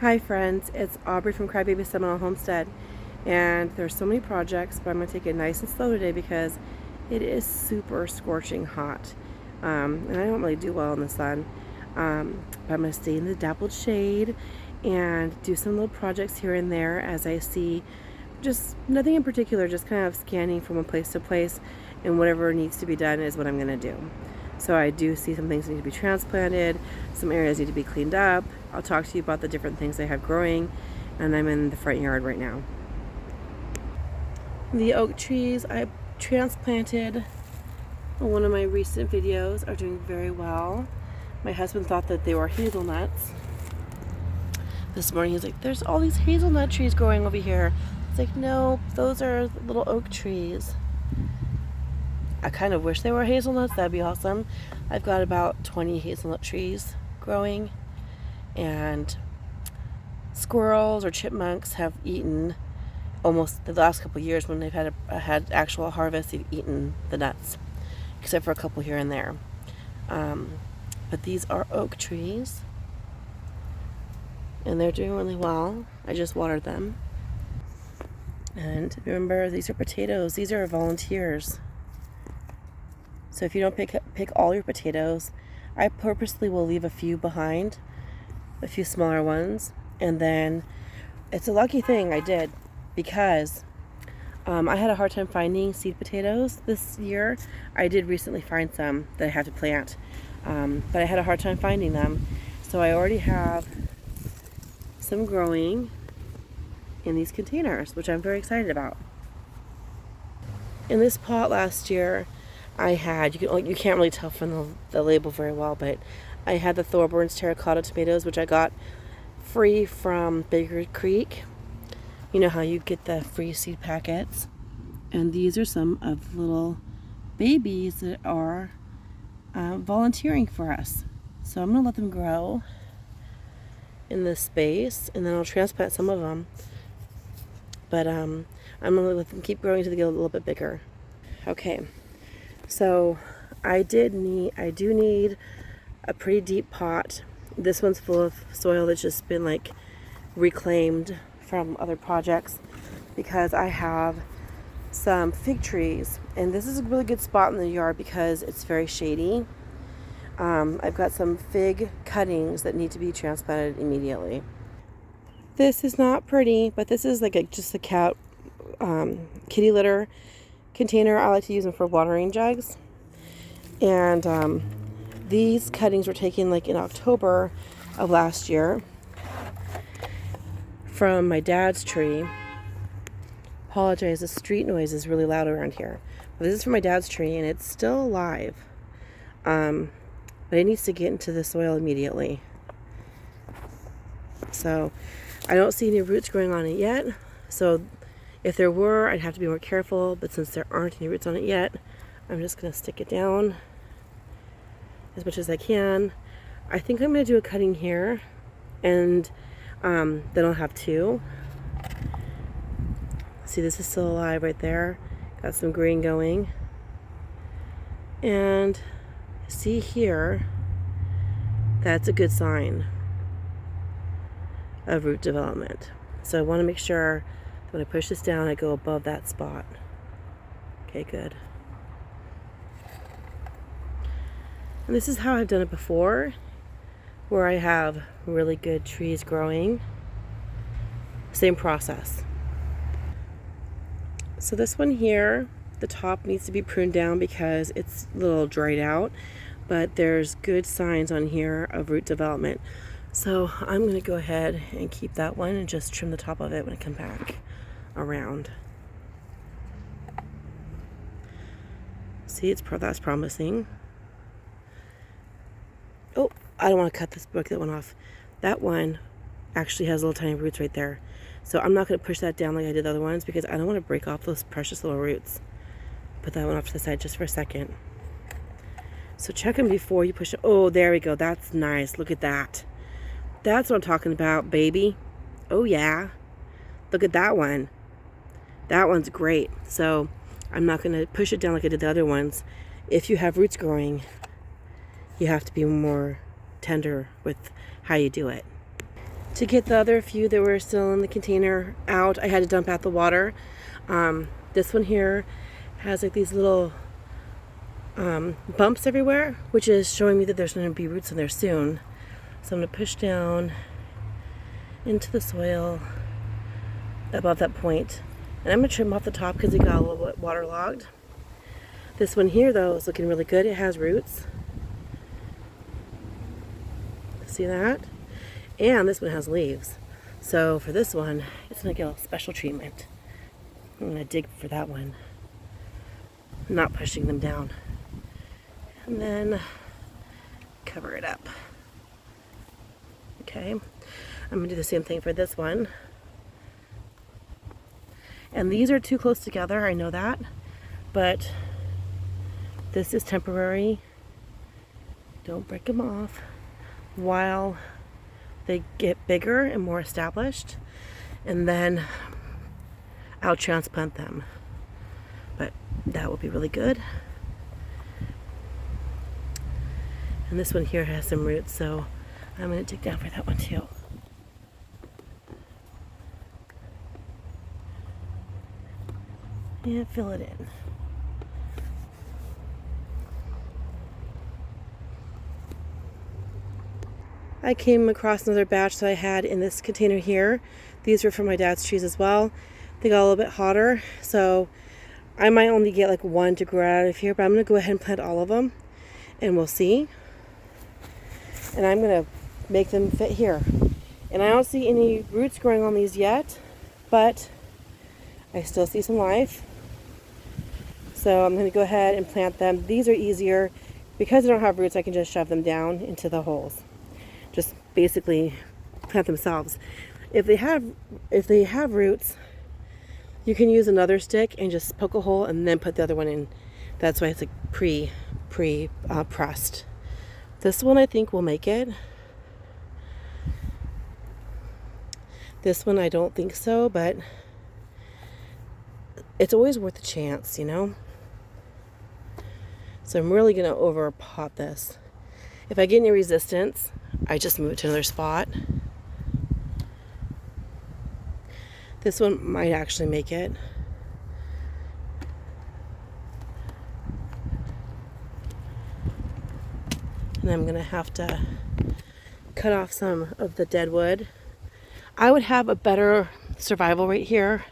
Hi friends, it's Aubrey from Crybaby Seminole Homestead, and there's so many projects, but I'm going to take it nice and slow today because it is super scorching hot, and I don't really do well in the sun, but I'm going to stay in the dappled shade and do some little projects here and there as I see. Just nothing in particular, just kind of scanning from one place to place, and whatever needs to be done is what I'm going to do. So I do see some things need to be transplanted, some areas need to be cleaned up. I'll talk to you about the different things I have growing, and I'm in the front yard right now. The oak trees I transplanted in one of my recent videos are doing very well. My husband thought that they were hazelnuts. This morning he's like, there's all these hazelnut trees growing over here. It's like, no, those are little oak trees. I kind of wish they were hazelnuts. That'd be awesome. I've got about 20 hazelnut trees growing, and squirrels or chipmunks have eaten almost the last couple of years. When they've had actual harvest, they've eaten the nuts, except for a couple here and there. But these are oak trees, and they're doing really well. I just watered them. And remember, these are potatoes. These are volunteers. So if you don't pick all your potatoes, I purposely will leave a few behind, a few smaller ones, and then it's a lucky thing I did because I had a hard time finding seed potatoes this year. I did recently find some that I had to plant, but I had a hard time finding them. So I already have some growing in these containers, which I'm very excited about. In this pot last year, I had, you can't really tell from the label very well, but I had the Thorburn Terracotta tomatoes, which I got free from Baker Creek. You know how you get the free seed packets? And these are some of the little babies that are volunteering for us. So I'm going to let them grow in this space, and then I'll transplant some of them. But I'm going to let them keep growing until they get a little bit bigger. Okay. So I do need a pretty deep pot. This one's full of soil that's just been like reclaimed from other projects because I have some fig trees, and this is a really good spot in the yard because it's very shady. I've got some fig cuttings that need to be transplanted immediately. This is not pretty, but this is like just a cat kitty litter container. I like to use them for watering jugs, and these cuttings were taken like in October of last year from my dad's tree. Apologize, the street noise is really loud around here, but this is from my dad's tree and it's still alive, but it needs to get into the soil immediately. So I don't see any roots growing on it yet, so if there were, I'd have to be more careful, but since there aren't any roots on it yet, I'm just going to stick it down as much as I can. I think I'm going to do a cutting here, and then I'll have two. See, this is still alive right there. Got some green going. And see here, that's a good sign of root development. So I want to make sure when I push this down, I go above that spot. Okay, good. And this is how I've done it before, where I have really good trees growing. Same process. So this one here, the top needs to be pruned down because it's a little dried out, but there's good signs on here of root development. So I'm going to go ahead and keep that one and just trim the top of it when I come back around. See, that's promising. Oh, I don't want to cut that one off. That one actually has little tiny roots right there. So I'm not going to push that down like I did the other ones because I don't want to break off those precious little roots. Put that one off to the side just for a second. So check them before you push it. Oh, there we go. That's nice. Look at that. That's what I'm talking about, baby. Oh, yeah. Look at that one. That one's great. So I'm not going to push it down like I did the other ones. If you have roots growing, you have to be more tender with how you do it. To get the other few that were still in the container out, I had to dump out the water. This one here has like these little bumps everywhere, which is showing me that there's going to be roots in there soon. So I'm going to push down into the soil above that point. And I'm going to trim off the top because it got a little bit waterlogged. This one here though is looking really good. It has roots. See that? And this one has leaves. So for this one, it's going to get a special treatment. I'm going to dig for that one. Not pushing them down. And then cover it up. Okay. I'm going to do the same thing for this one. And these are too close together, I know that. But this is temporary. Don't break them off while they get bigger and more established, and then I'll transplant them. But that will be really good. And this one here has some roots, so I'm going to dig down for that one too. And fill it in. I came across another batch that I had in this container here. These were from my dad's trees as well. They got a little bit hotter, so I might only get like one to grow out of here, but I'm going to go ahead and plant all of them, and we'll see. And I'm going to make them fit here. And I don't see any roots growing on these yet, but I still see some life. So I'm going to go ahead and plant them. These are easier. Because they don't have roots, I can just shove them down into the holes. Just basically plant themselves. If they have roots, you can use another stick and just poke a hole and then put the other one in. That's why it's like pressed. This one I think will make it. This one I don't think so, but it's always worth a chance, you know? So I'm really gonna over pot this. If I get any resistance, I just move it to another spot. This one might actually make it. And I'm gonna have to cut off some of the dead wood. I would have a better survival rate here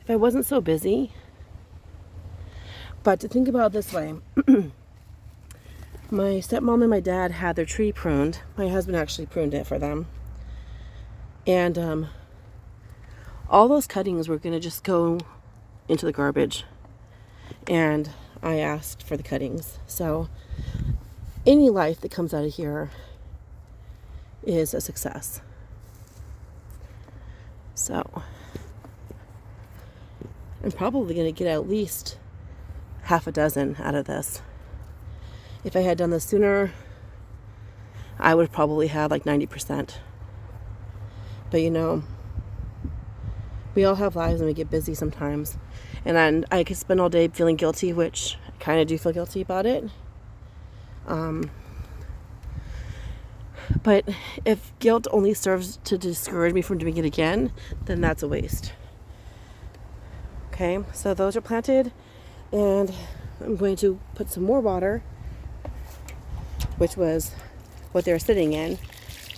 if I wasn't so busy. But to think about it this way, my stepmom and my dad had their tree pruned. My husband actually pruned it for them. And all those cuttings were going to just go into the garbage. And I asked for the cuttings. So any life that comes out of here is a success. So I'm probably going to get at least half a dozen out of this. If I had done this sooner, I would probably have like 90%. But you know, we all have lives and we get busy sometimes. And then I could spend all day feeling guilty, which I kind of do feel guilty about it. But if guilt only serves to discourage me from doing it again, then that's a waste. Okay, so those are planted, and I'm going to put some more water, which was what they're sitting in,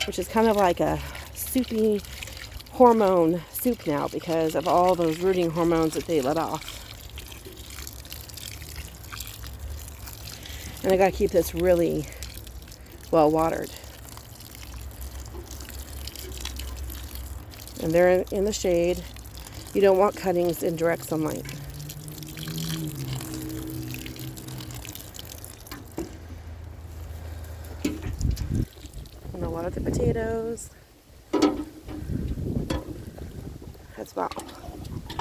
which is kind of like a soupy hormone soup now because of all those rooting hormones that they let off. And I gotta keep this really well watered. And they're in the shade. You don't want cuttings in direct sunlight. I'm gonna water the potatoes as well.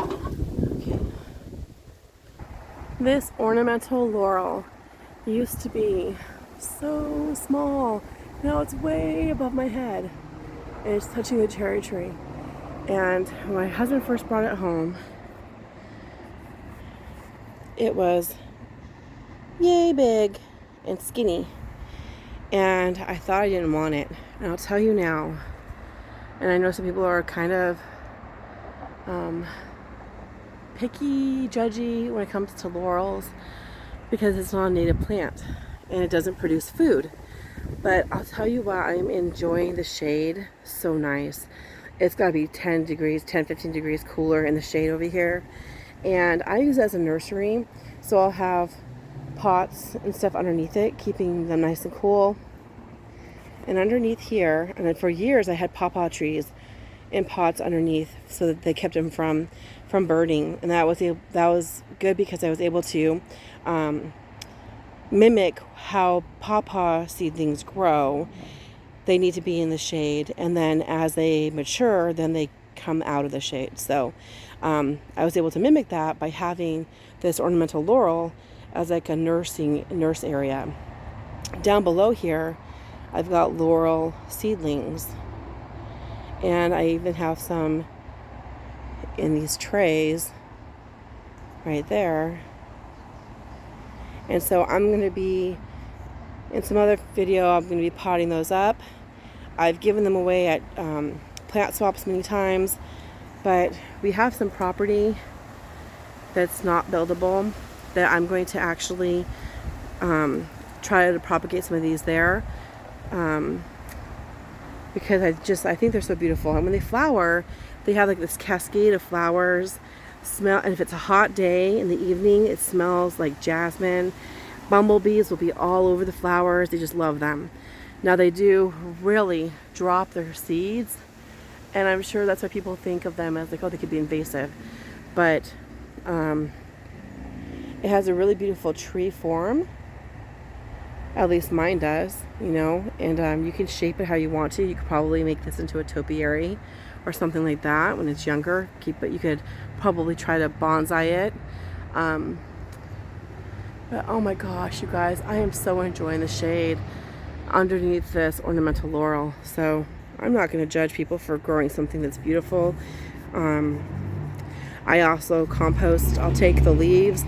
Okay. This ornamental laurel used to be so small. Now it's way above my head. And it's touching the cherry tree. And when my husband first brought it home, it was yay big and skinny. And I thought I didn't want it. And I'll tell you now, And I know some people are kind of picky, judgy when it comes to laurels because it's not a native plant and it doesn't produce food. But I'll tell you what, I'm enjoying the shade. So nice. It's got to be 10 degrees, 10, 15 degrees cooler in the shade over here. And I use it as a nursery, so I'll have pots and stuff underneath it, keeping them nice and cool. And underneath here, and then for years I had pawpaw trees in pots underneath so that they kept them from burning. And that was good because I was able to mimic how pawpaw seedlings grow. They need to be in the shade, and then as they mature, then they come out of the shade. So I was able to mimic that by having this ornamental laurel as like a nurse area. Down below here, I've got laurel seedlings, and I even have some in these trays right there. And so I'm going to be, in some other video, I'm going to be potting those up. I've given them away at plant swaps many times, but we have some property that's not buildable that I'm going to actually try to propagate some of these there, because I think they're so beautiful. And when they flower, they have like this cascade of flowers. And if it's a hot day in the evening, it smells like jasmine. Bumblebees will be all over the flowers. They just love them. Now they do really drop their seeds, and I'm sure that's why people think of them as like, oh, they could be invasive. But it has a really beautiful tree form. At least mine does, you know, and you can shape it how you want to. You could probably make this into a topiary or something like that when it's younger. You could probably try to bonsai it. But oh my gosh, you guys, I am so enjoying the shade underneath this ornamental laurel. So I'm not going to judge people for growing something that's beautiful. I also compost. I'll take the leaves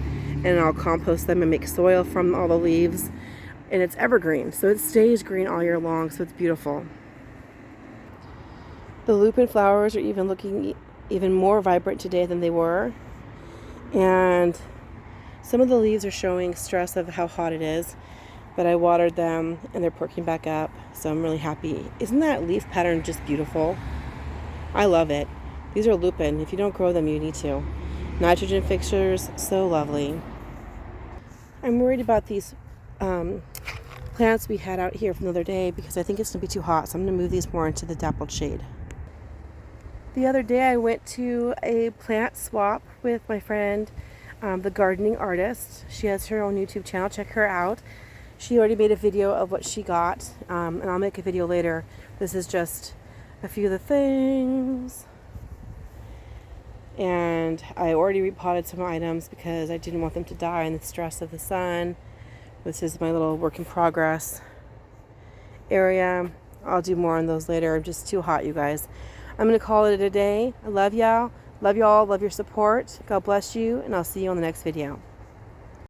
and I'll compost them and make soil from all the leaves. And it's evergreen, so it stays green all year long, so it's beautiful. The lupine flowers are even looking even more vibrant today than they were. And some of the leaves are showing stress of how hot it is, but I watered them and they're perking back up, so I'm really happy. Isn't that leaf pattern just beautiful? I love it. These are lupine. If you don't grow them, you need to. Nitrogen fixtures, so lovely. I'm worried about these plants we had out here from the other day because I think it's going to be too hot, so I'm going to move these more into the dappled shade. The other day I went to a plant swap with my friend, the gardening artist. She has her own YouTube channel. Check her out. She already made a video of what she got, and I'll make a video later. This is just a few of the things. And I already repotted some items because I didn't want them to die in the stress of the sun. This is my little work in progress area. I'll do more on those later. I'm just too hot, you guys. I'm going to call it a day. I love y'all. Love y'all. Love your support. God bless you. And I'll see you on the next video.